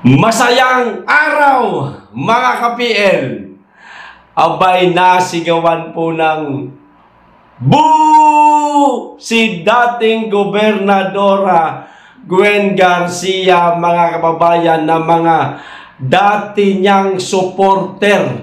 Masayang araw, mga ka-PL. Abay, nasigawan po ng boo! Si dating Gobernadora Gwen Garcia, mga kababayan, na mga dati niyang supporter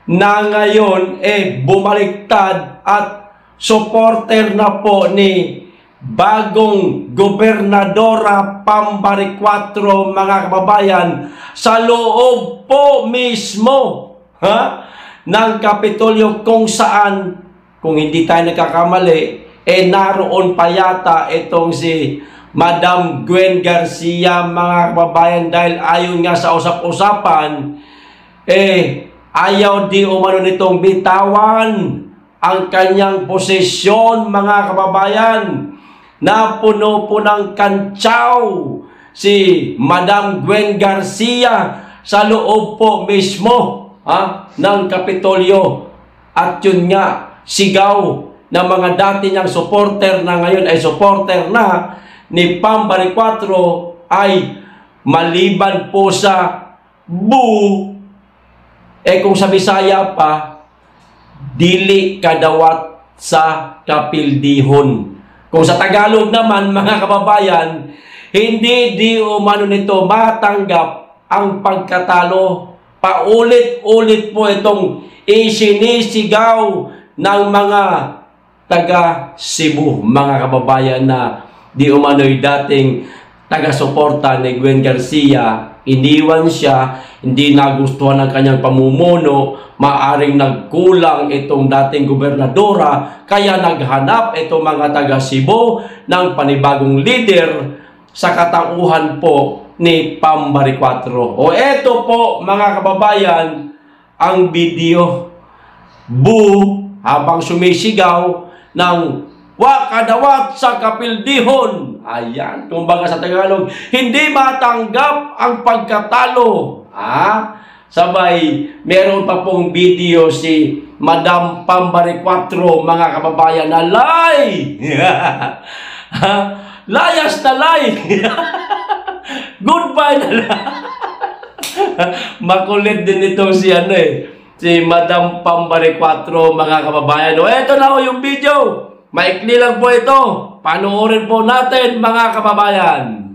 na ngayon bumaliktad at supporter na po ni bagong Gobernadora Pambari 4, mga kababayan, sa loob po mismo ng Kapitolyo, kung saan, kung hindi tayo nagkakamali, naroon pa yata itong si Madam Gwen Garcia, mga kababayan, dahil ayon nga sa usap-usapan, ayaw di umano nitong bitawan ang kanyang posisyon, mga kababayan, na puno po ng kantsaw si Madam Gwen Garcia sa loob po mismo ng Kapitolyo. At yun nga, sigaw ng mga dati niyang supporter na ngayon ay supporter na ni Pambari 4 ay maliban po sa boo, kung sa Bisaya pa, dili kadawat sa kapildihon. Kung sa Tagalog naman, mga kababayan, hindi di umano nito matanggap ang pagkatalo. Paulit-ulit po itong isinisigaw ng mga taga Cebu, mga kababayan, na di umano'y dating taga-suporta ni Gwen Garcia. Iniwan siya, hindi nagustuhan ng kanyang pamumuno, maaring nagkulang itong dating gobernadora, kaya naghanap itong mga taga Cebu ng panibagong leader sa katauhan po ni Pambari 4. O eto po, mga kababayan, ang video. Boo! Habang sumisigaw ng wakadawat sa kapildihon. Ayan, kumbaga sa Tagalog, hindi matanggap ang pagkatalo. Sabay, meron pa pong video si Madam Pambari 4, mga kababayan, na lay! Layas na lay! Goodbye na lang! Makulit din itong si si Madam Pambari 4, mga kababayan. O eto na yung video. Maikli lang po ito. Panoorin po natin, mga kababayan.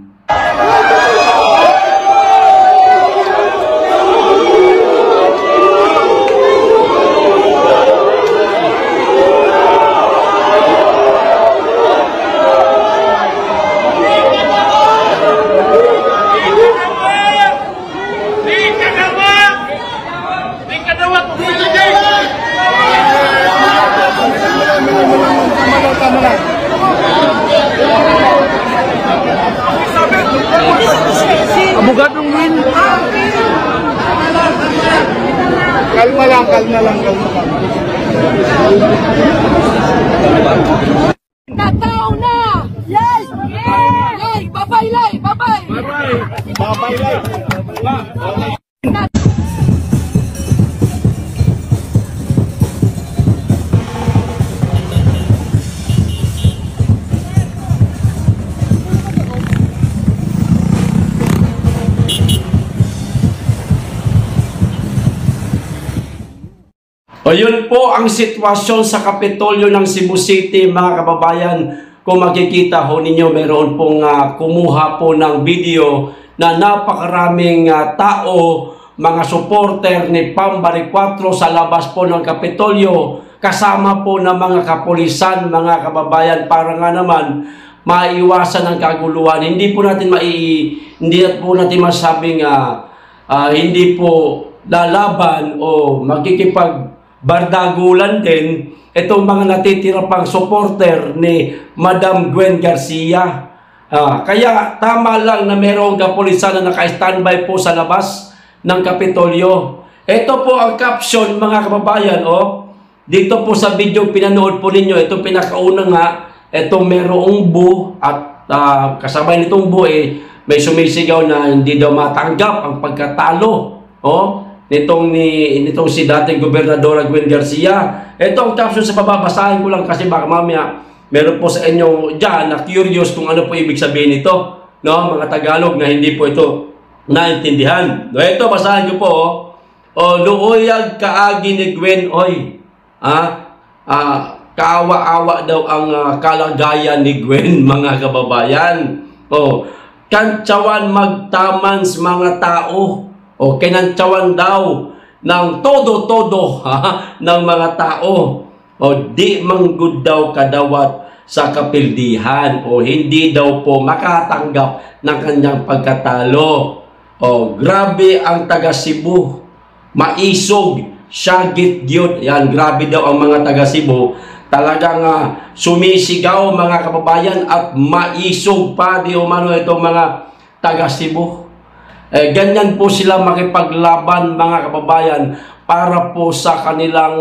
Abogadong win. Kalma lang. Tataw na! Yes! Yay! Babay, lay! Babay! Babay lay! O yun po ang sitwasyon sa Kapitolyo ng Cebu City, mga kababayan. Kung makikita ho ninyo, meron pong kumuha po ng video na napakaraming tao, mga supporter ni Pambari 4 sa labas po ng Kapitolyo, kasama po ng mga kapulisan, mga kababayan, para nga naman maiwasan ang kaguluhan. Hindi po natin masabing hindi po lalaban o makikipagbardagulan din itong mga natitira pang supporter ni Madam Gwen Garcia. Kaya tama lang na mayroong kapulisan na naka-standby po sa labas ng Kapitolyo. Ito po ang caption, mga kababayan. Dito po sa video pinanood po ninyo, ito pinakauna nga, ito mayroong boo at kasabay nitong boo may sumisigaw na hindi daw matanggap ang pagkatalo nitong si dating Gobernadora Gwen Garcia. Ito ang caption sa baba, basahin ko lang kasi baka mamaya meron po sa inyo dyan na curious kung ano po ibig sabihin nito, no? Mga Tagalog na hindi po ito naintindihan. Ito, basahin ko po. Luoyag kaagi ni Gwen, oy. Kaawa-awa daw ang kalagayan ni Gwen, mga kababayan. Kantsawan magtamans mga tao. Kinantsawan daw ng todo-todo ng mga tao. Di manggod daw kadawat sa kapildihan hindi daw po makatanggap ng kanyang pagkatalo. Grabe ang taga Cebu. Maisog, syagit gyud. Yan, grabe daw ang mga taga Cebu. Talagang sumisigaw, mga kababayan, at maisog pa di umano itong mga taga Cebu. Ganyan po sila makipaglaban, mga kababayan, para po sa kanilang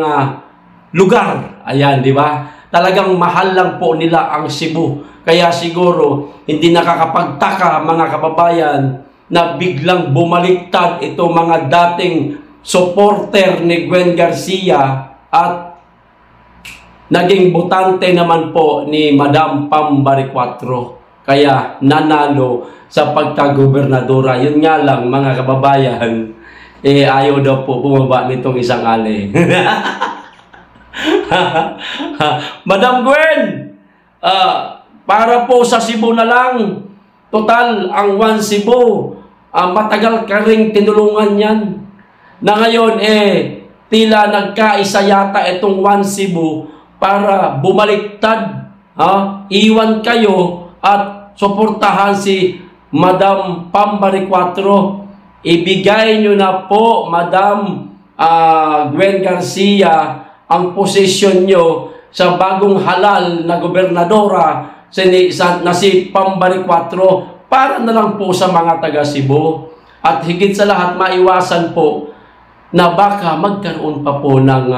lugar. Ayan, di ba? Talagang mahal lang po nila ang Cebu. Kaya siguro, hindi nakakapagtaka, mga kababayan, na biglang bumaliktad ito mga dating supporter ni Gwen Garcia at naging botante naman po ni Madam Pambaricuatro. Kaya nanalo sa pagka-gobernadora. Yun nga lang, mga kababayan, ayaw daw po bumaba nitong isang ali. Madam Gwen, para po sa Cebu na lang. Total, ang One Cebu, matagal ka ring tinulungan yan. Na ngayon, tila nagkaisa yata itong One Cebu para bumaliktad. Iwan kayo at suportahan si Madam Pambaricuatro. Ibigay nyo na po, Madam Gwen Garcia, ang posisyon nyo sa bagong halal na gobernadora na si Pambaricuatro para na lang po sa mga taga Cebu. At higit sa lahat, maiwasan po na baka magkaroon pa po ng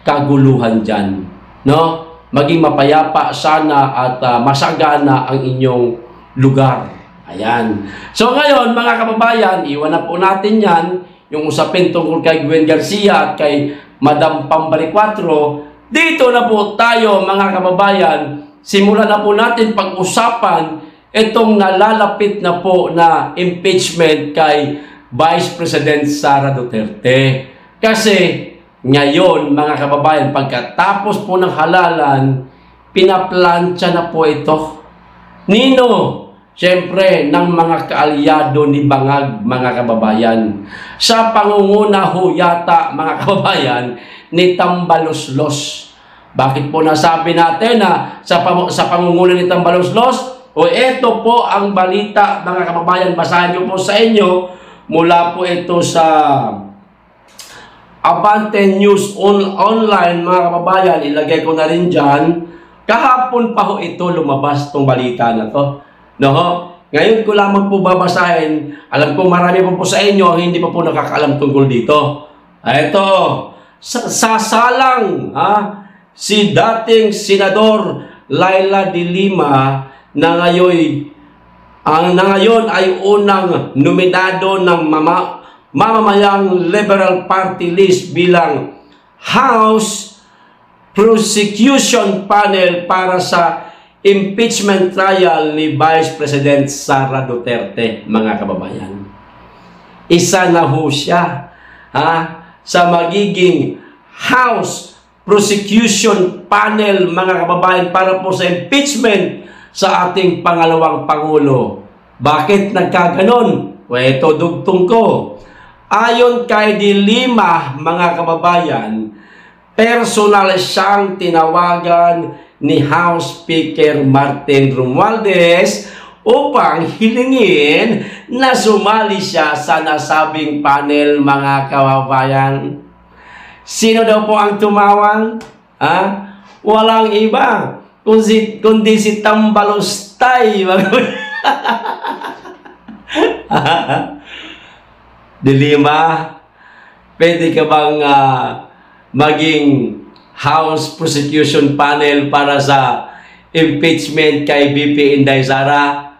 kaguluhan dyan. No? Maging mapayapa sana at masagana ang inyong lugar. Ayan. So ngayon, mga kababayan, iwan na po natin yan, yung usapin tungkol kay Gwen Garcia at kay Madam Pambaricuatro. Dito na po tayo, mga kababayan, simulan na po natin pag-usapan itong nalalapit na po na impeachment kay Vice President Sara Duterte. Kasi ngayon, mga kababayan, pagkatapos po ng halalan, pinaplansya na po ito. Nino? Siyempre, ng mga kaalyado ni Bangag, mga kababayan. Sa pangunguna ho yata, mga kababayan, ni Tambaloslos. Bakit po nasabi natin na sa pangunguna ni Tambaloslos? Ito po ang balita, mga kababayan. Basahin ko po sa inyo. Mula po ito sa Abante News Online, mga kababayan. Ilagay ko na rin dyan. Kahapon pa ho ito lumabas itong balita na to. No? Ngayon ko lamang po babasahin. Alam ko marami po sa inyo ang hindi pa po nakakaalam tungkol dito. Ito, sasalang si dating Senador Laila de Lima na ngayon ay unang nominado ng mamamayang Liberal Party list bilang House Prosecution Panel para sa impeachment trial ni Vice President Sara Duterte, mga kababayan. Isa na ho siya sa magiging House Prosecution Panel, mga kababayan, para po sa impeachment sa ating pangalawang Pangulo. Bakit nagkaganon? Ito dugtong ko. Ayon kay de Lima, mga kababayan, personal siyang tinawagan ni House Speaker Martin Romualdez upang hilingin na sumali siya sa nasabing panel, mga kababayan. Sino daw po ang tumawag? Walang iba kundi si Tambalostay. De Lima, pwede ka bang maging House Prosecution Panel para sa impeachment kay VP Inday Sara?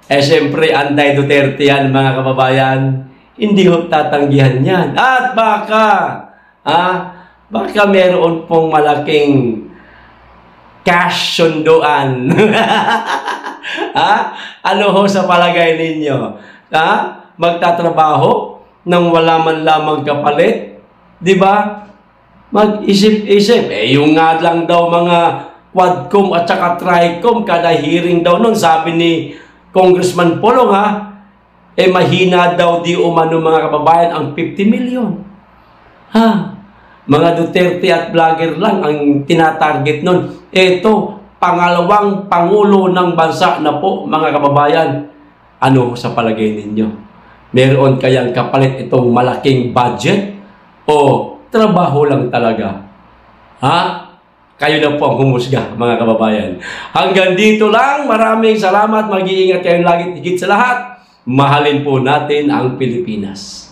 Siyempre, anti-Duterte yan, mga kababayan. Hindi ho tatanggihan yan. At baka meron pong malaking cash sunduan. Ano ho sa palagay ninyo? magtatrabaho nang wala man lamang kapalit? Di ba? Mag-isip-isip. Yung nga lang daw mga Quadcom at saka Tricom, kada hearing daw nun, sabi ni Congressman Polong mahina daw di umano mga kababayan ang 50 million. Mga Duterte at vlogger lang ang tinatarget nun. Ito, pangalawang pangulo ng bansa na po, mga kababayan. Ano sa palagay ninyo? Meron kayang kapalit itong malaking budget? O trabaho lang talaga? Kayo na po ang humusga, mga kababayan. Hanggang dito lang. Maraming salamat. Mag-iingat kayong lagi. Higit sa lahat, mahalin po natin ang Pilipinas.